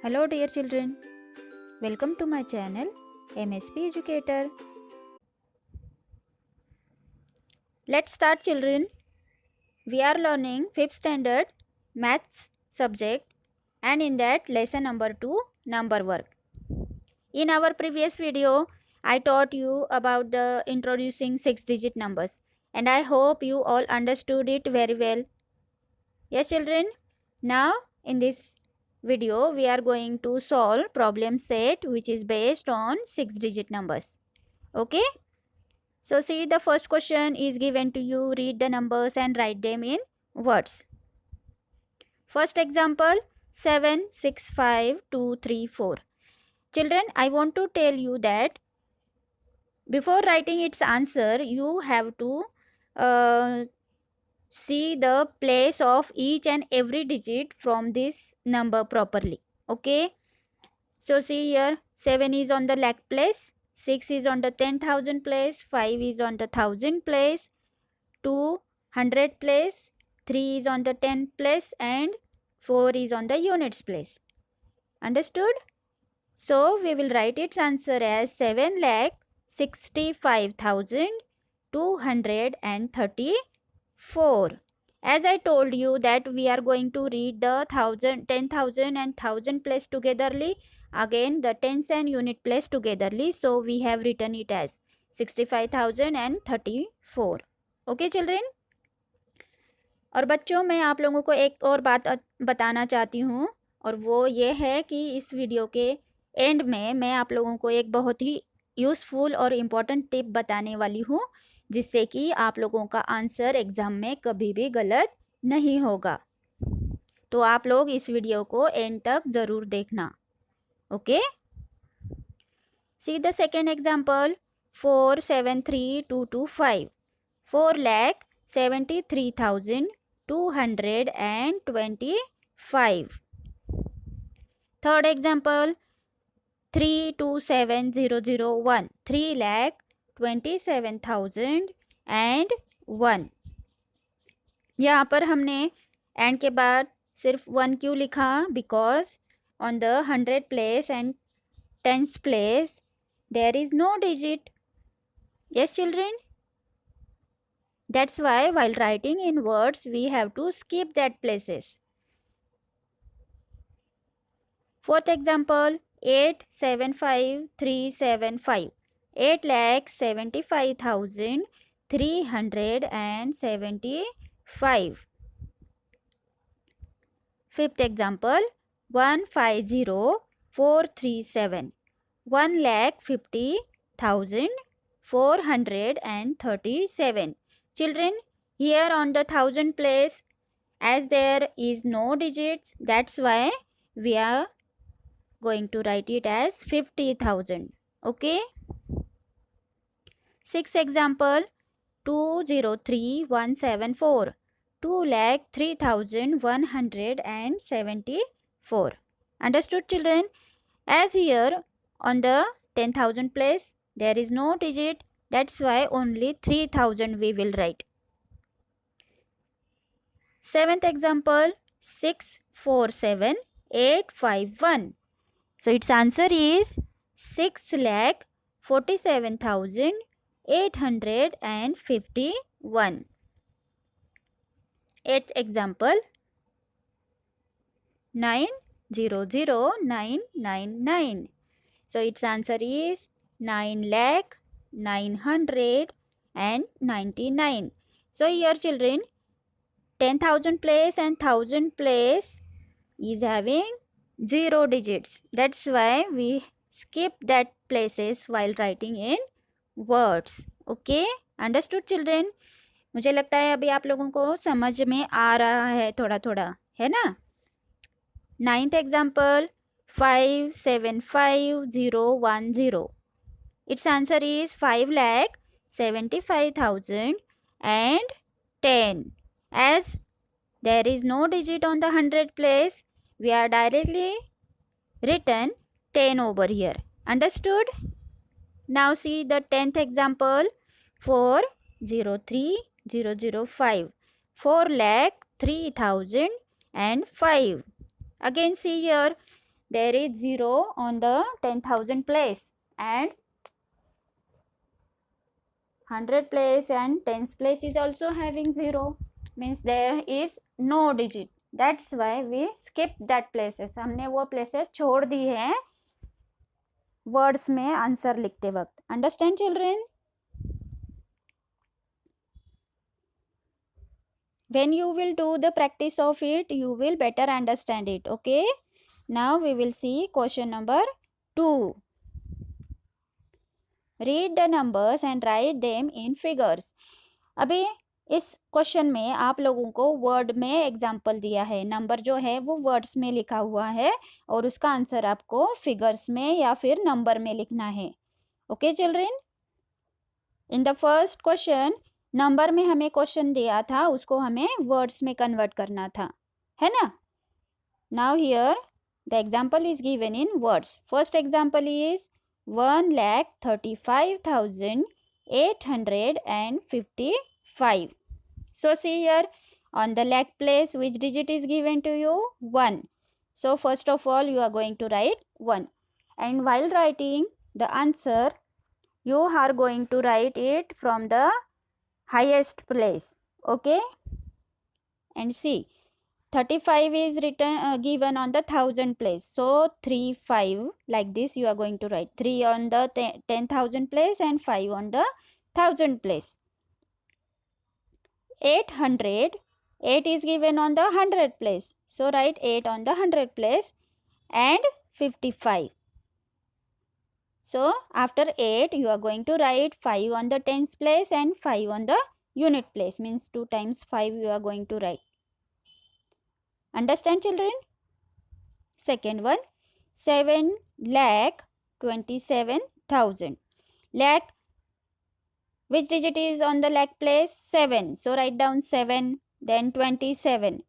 Hello dear children, welcome to my channel MSP Educator. Let's start children. We are learning 5th standard maths subject and in that lesson number 2 number work. In our previous video I taught you about the introducing 6 digit numbers and I hope you all understood it very well. Yes children, now in this video we are going to solve problem set which is based on 6 digit numbers. Okay, so see the first question is given to you. Read the numbers and write them in words. First example 7 6 5 2 3 4. Children, I want to tell you that before writing its answer you have to uh, see the place of each and every digit from this number properly. Okay, so see here 7 is on the lakh place, 6 is on the 10,000 place, 5 is on the 1000 place, 2 100 place, 3 is on the 10 place and 4 is on the units place. Understood? So we will write its answer as 7,65,234. As I told you that we are going to read the 10,000 and 1000 place togetherly, again the tens and unit place togetherly, so we have written it as 65,034. Okay children? और बच्चों मैं आप लोगों को एक और बात बताना चाहती हूँ और वो ये है कि इस वीडियो के एंड में मैं आप लोगों को एक बहुत ही यूज़फुल और इम्पॉर्टेंट टिप बताने वाली हूँ जिससे कि आप लोगों का आंसर एग्ज़ाम में कभी भी गलत नहीं होगा। तो आप लोग इस वीडियो को एंड तक ज़रूर देखना। Okay, see the second example 473,225 4,73,225. Third example 327,001 3,27,001. यहाँ पर हमने एंड के बाद सिर्फ 1 क्यों लिखा? Because on the 100 place and tens place there is no digit. Yes children, that's why while writing in words we have to skip that places. Fourth example 875,375 8,75,375. Fifth example 150,437 1,50,437. Children, here on the 1000 place, as there is no digits, that's why we are going to write it as 50,000. Okay. Sixth example 203,174 2,03,174. Understood children? As here on the 10,000 place there is no digit, that's why only 3,000 we will write. Seventh example 647,851. So its answer is 6,47,851. Eighth example 9,00999. So its answer is 9,09,999. So here children 10,000 place and 1000 place is having 0 digits. That's why we skip that places while writing in words. Okay, understood children? मुझे लगता है अभी आप लोगों को समझ में आ रहा है थोड़ा थोड़ा, है ना? Ninth example 5,75,010. Its answer is 5,75,010. As there is no digit on the 100 place, we are directly written 10 over here. Understood? Now see the 10th example 4,03,005 4,03,005. Again see here there is 0 on the 10,000 place and 100 place and 10th place is also having 0, means there is no digit. That's why we skip that places. हमने वो places छोड़ दी है words में answer लिखते वक्त. Understand children? When you will do the practice of it, you will better understand it. Okay, now we will see question number 2. Read the numbers and write them in figures. अभी इस question में आप लोगों को word में example दिया है. Number जो है वो वर्ड्स में लिखा हुआ है और उसका आंसर आपको फिगर्स में या फिर नंबर में लिखना है. Okay children, in the first question number में हमें क्वेश्चन दिया था, उसको हमें वर्ड्स में कन्वर्ट करना था, है ना. Now here the example is given in words. First example is 1,35,855. So see here on the lakh place which digit is given to you? 1. So first of all you are going to write 1, and while writing the answer you are going to write it from the highest place. Okay, and see 35 is written given on the 1000 place, so 35 like this you are going to write. 3 on the 10,000 place and 5 on the 1000 place. 800, 8 is given on the 100 place, so write 8 on the 100 place and 55. So after 8 you are going to write 5 on the tens place and 5 on the unit place, means 2 times 5 you are going to write. Understand children? Second one, 7,27,000. Lakh, which digit is on the lakh place? 7. So write down 7, then 27.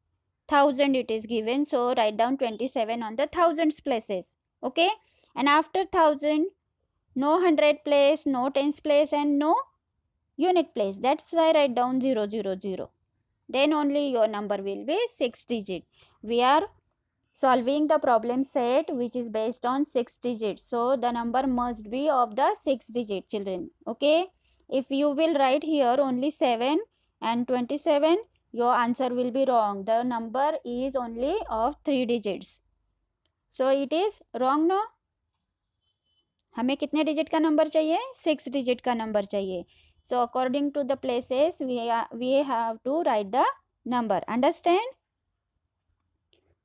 1000 it is given, so write down 27 on the thousands places. Okay, and after 1000 no 100 place, no tens place and no unit place. That's why write down 000. Then only your number will be 6 digit. We are solving the problem set which is based on 6 digits, so the number must be of the 6 digit children. Okay, if you will write here only 7 and 27, your answer will be wrong. The number is only of 3 digits, so it is wrong. No, हमें कितने digit का number चाहिए? 6 digit का number चाहिए. So according to the places we have to write the number. Understand?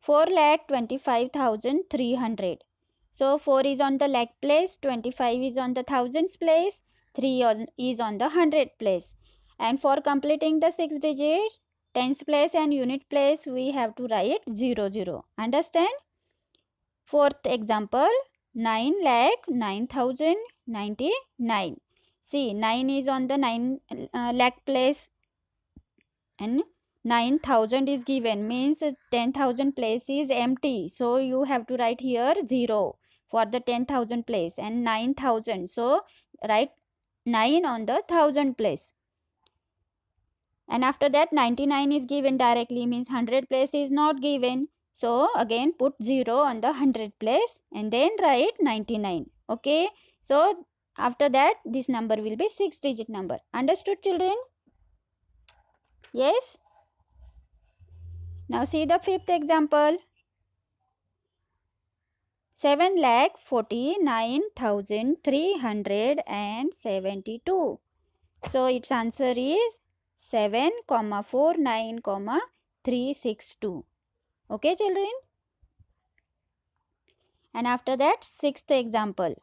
4,25,300. So 4 is on the lakh place, 25 is on the thousands place, 3 is on the 100 place. And for completing the 6 digits, tens place and unit place, we have to write 00. Understand? Fourth example, 9,09,099. See, 9 is on the 9 lakh place and 9,000 is given, means 10,000 place is empty, so you have to write here 0 for the 10,000 place and 9,000, so write 9 on the 1000 place. And after that 99 is given directly, means 100 place is not given, so again put 0 on the 100 place and then write 99. Okay, so after that this number will be 6 digit number. Understood children? Yes. Now see the fifth example. 7,49,372. So its answer is 7,49,362. Okay children? And after that sixth example.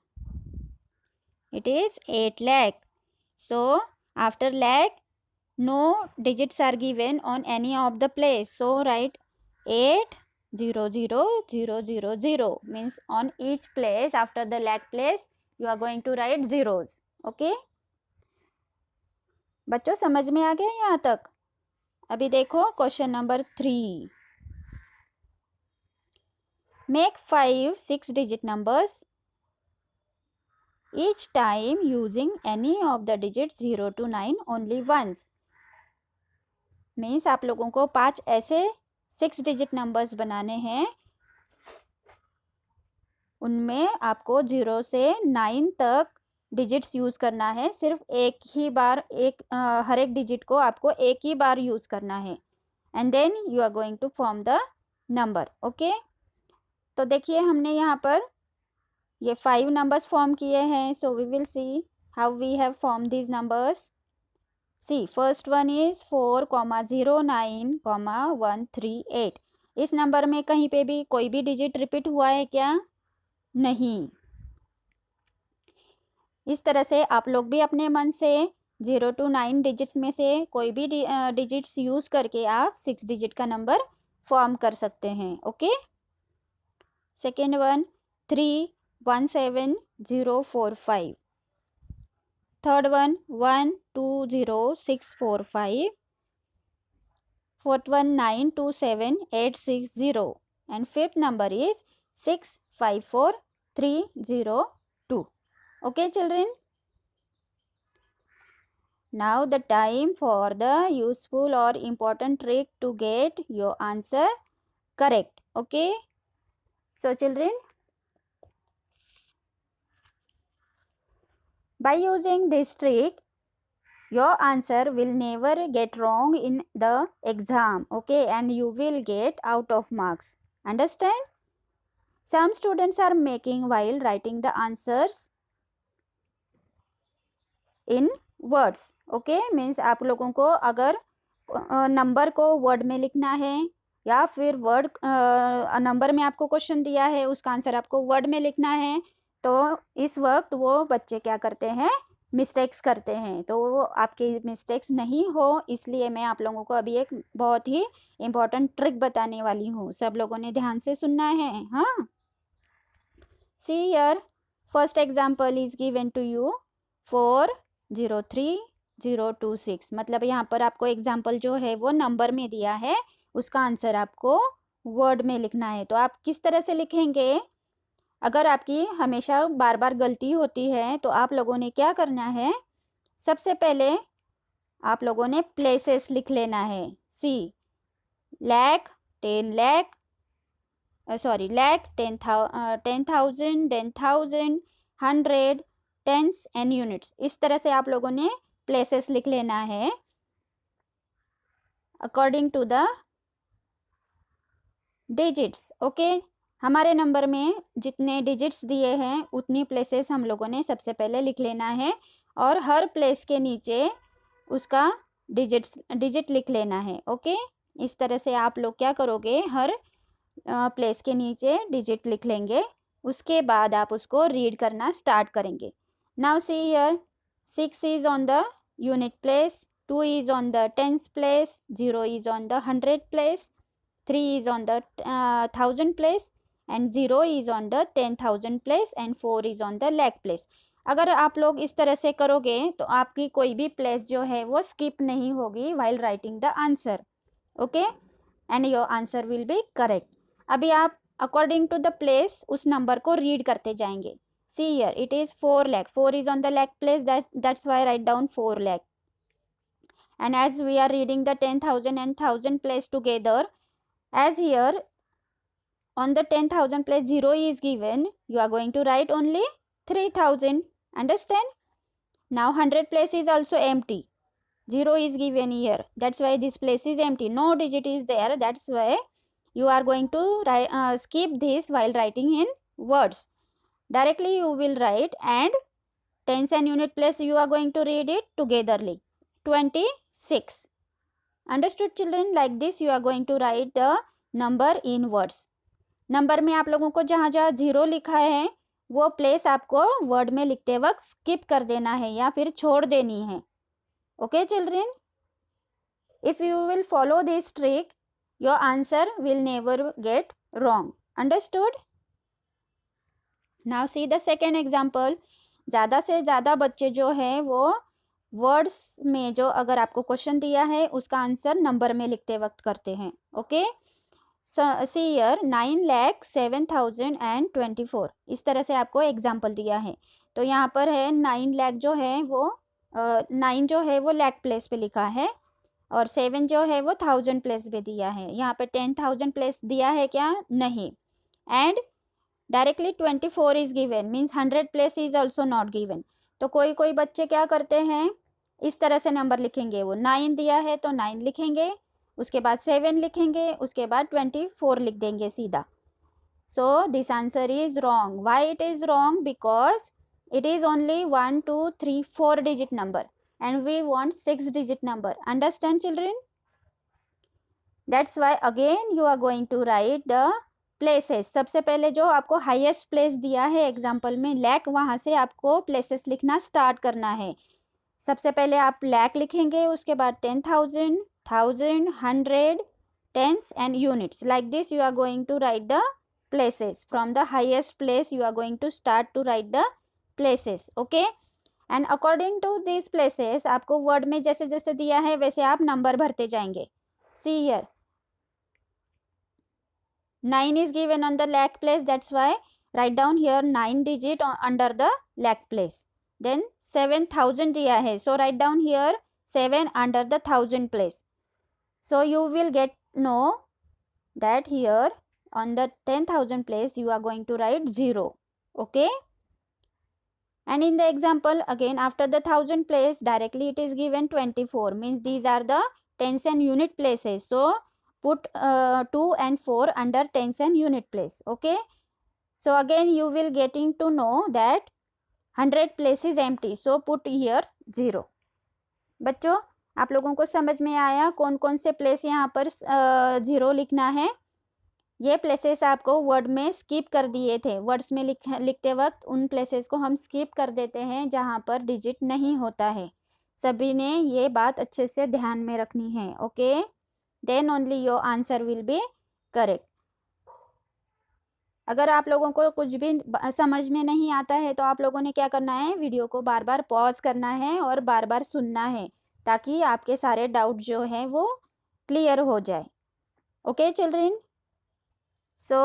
It is 8 lakh. So after lakh no digits are given on any of the place, so write 8,0,0,0,0, means on each place after the lakh place you are going to write zeros. Okay, बच्चों समझ में आ गया यहाँ तक? अभी देखो question number 3. Make 5 6-digit numbers each time using any of the digits 0 to 9 only once. Means आप लोगों को 5 ऐसे 6 डिजिट नंबर्स बनाने हैं उनमें आपको 0 से 9 तक डिजिट्स यूज़ करना है। सिर्फ एक ही बार हर एक डिजिट को आपको एक ही बार यूज़ करना है and then you are going to form the number. Okay, तो देखिए हमने यहाँ पर ये 5 नंबर्स फॉर्म किए हैं। So we will see how we have form these numbers. See first one is 4,09,138। इस नंबर में कहीं पे भी कोई भी डिजिट रिपीट हुआ है क्या? नहीं। इस तरह से आप लोग भी अपने मन से 0 to 9 डिजिट्स में से कोई भी डिजिट्स यूज़ करके आप 6 डिजिट का नंबर फॉर्म कर सकते हैं। Okay, second one 3,17,045। Third one 1,2,0,645। Fourth one 9,27,860 and fifth number is 6,54,302. Okay children, now the time for the useful or important trick to get your answer correct. Okay, so children, by using this trick your answer will never get wrong in the exam. Okay, and you will get out of marks. Understand? Some students are making while writing the answers in words. Okay, means आप लोगों को अगर number को word में लिखना है या फिर वर्ड नंबर में आपको क्वेश्चन दिया है उसका आंसर आपको वर्ड में लिखना है, तो इस वक्त वो बच्चे क्या करते हैं? मिस्टेक्स करते हैं। तो वो आपके मिस्टेक्स नहीं हो इसलिए मैं आप लोगों को अभी एक बहुत ही इम्पोर्टेंट ट्रिक बताने वाली हूँ। सब लोगों ने ध्यान से सुनना है। हाँ, see here first example is given to you 4,03,026। मतलब यहाँ पर आपको एग्जाम्पल जो है वो नंबर में दिया है, उसका आंसर आपको वर्ड में लिखना है। तो आप किस तरह से लिखेंगे? अगर आपकी हमेशा बार बार गलती होती है तो आप लोगों ने क्या करना है? सबसे पहले आप लोगों ने प्लेसेस लिख लेना है। सी lakh 10 lakh, sorry lakh 10,000, then 1,000, 100, tens and units. इस तरह से आप लोगों ने प्लेसेस लिख लेना है according to the digits. Okay, हमारे नंबर में जितने डिजिट्स दिए हैं उतनी प्लेसेस हम लोगों ने सबसे पहले लिख लेना है और हर प्लेस के नीचे उसका डिजिट लिख लेना है। ओके, इस तरह से आप लोग क्या करोगे? हर प्लेस के नीचे डिजिट लिख लेंगे, उसके बाद आप उसको रीड करना स्टार्ट करेंगे। Now see here 6 is on the unit place, 2 is on the tens place, 0 is on the 100 place, 3 is on the 1000 place and 0 is on the 10,000 place and 4 is on the lakh place. अगर आप लोग इस तरह से करोगे तो आपकी कोई भी प्लेस जो है वो स्किप नहीं होगी while writing the answer. Okay, and your answer will be correct. अभी आप अकॉर्डिंग टू द प्लेस उस नंबर को रीड करते जाएंगे। See here, it is 4 lakh. 4 is on the lakh place, that's why I write down 4 lakh. And as we are reading the 10,000 and 1,000 place together, as here on the 10,000 place 0 is given, you are going to write only 3,000. Understand? Now 100 place is also empty. 0 is given here. That's why this place is empty. No digit is there. That's why you are going to skip this while writing in words. Directly you will write and tens and unit place you are going to read it togetherly. 26. Understood children? Like this you are going to write the number in words. Number में आप लोगों को जहाँ जहाँ 0 लिखा है वो place आपको वर्ड में लिखते वक्त स्किप कर देना है या फिर छोड़ देनी है। Okay children? If you will follow this trick, your answer will never get wrong. Understood? Now see the second example. ज़्यादा से ज़्यादा बच्चे जो है वो वर्ड्स में जो अगर आपको क्वेश्चन दिया है उसका आंसर नंबर में लिखते वक्त करते हैं। Okay, see here 9,07,024। इस तरह से आपको एग्जाम्पल दिया है। तो यहाँ पर है 9 लाख जो है वो 9 जो है वो लाख प्लेस पे लिखा है और 7 जो है वो 1,000 प्लेस पे दिया है। यहाँ पे 10,000 प्लेस दिया है क्या? नहीं। And directly 24 is given, means 100 place is also not given. तो कोई कोई बच्चे क्या करते हैं, इस तरह से नंबर लिखेंगे। वो 9 दिया है तो 9 लिखेंगे, उसके बाद 7 लिखेंगे, उसके बाद 24 लिख देंगे सीधा। So this answer is wrong. Why it is wrong? Because it is only 1 2 3 4 digit number and we want 6 digit number. Understand children? That's why again you are going to write the places. सबसे पहले जो आपको highest place दिया है example में lack, वहाँ से आपको प्लेसेस लिखना स्टार्ट करना है। सबसे पहले आप लैक लिखेंगे, उसके बाद 10,000, 1000, 100, tens and units. Like this you are going to write the places. From the highest place you are going to start to write the places. Okay? And according to these places आपको word में जैसे जैसे दिया है वैसे आप number भरते जाएंगे। See here, 9 is given on the lakh place, that's why write down here 9 digit under the lakh place. Then 7,000 दिया है, so write down here 7 under the 1,000 place. So you will get know that here on the 10,000 place you are going to write 0. Okay? And in the example again after the 1,000 place directly it is given 24, means these are the tens and unit places. So put 2 and 4 under tens and unit place. Okay? So again you will getting to know that 100 place is empty, so put here 0. बच्चों आप लोगों को समझ में आया कौन कौन से प्लेस यहाँ पर 0 लिखना है? ये प्लेसेस आपको वर्ड में स्किप कर दिए थे। वर्ड्स में लिखते वक्त उन प्लेसेस को हम स्किप कर देते हैं जहाँ पर डिजिट नहीं होता है। सभी ने ये बात अच्छे से ध्यान में रखनी है। Okay? Then only your answer will be correct. अगर आप लोगों को कुछ भी समझ में नहीं आता है तो आप लोगों ने क्या करना है, वीडियो को बार बार पॉज करना है और बार बार सुनना है ताकि आपके सारे डाउट जो है वो क्लियर हो जाए। Okay children? So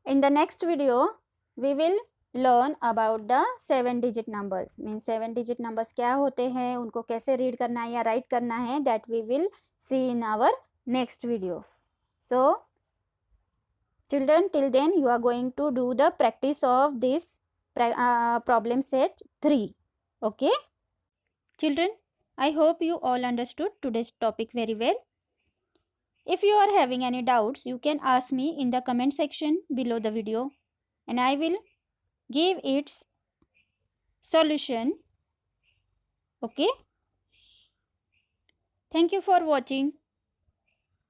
in the next video we will learn about the 7 digit numbers, means 7 digit numbers क्या होते हैं, उनको कैसे रीड करना है या राइट करना है, that we will see in our next video. So children, till then you are going to do the practice of this problem set 3. Okay children, I hope you all understood today's topic very well. If you are having any doubts, you can ask me in the comment section below the video and I will give its solution. Okay? Thank you for watching.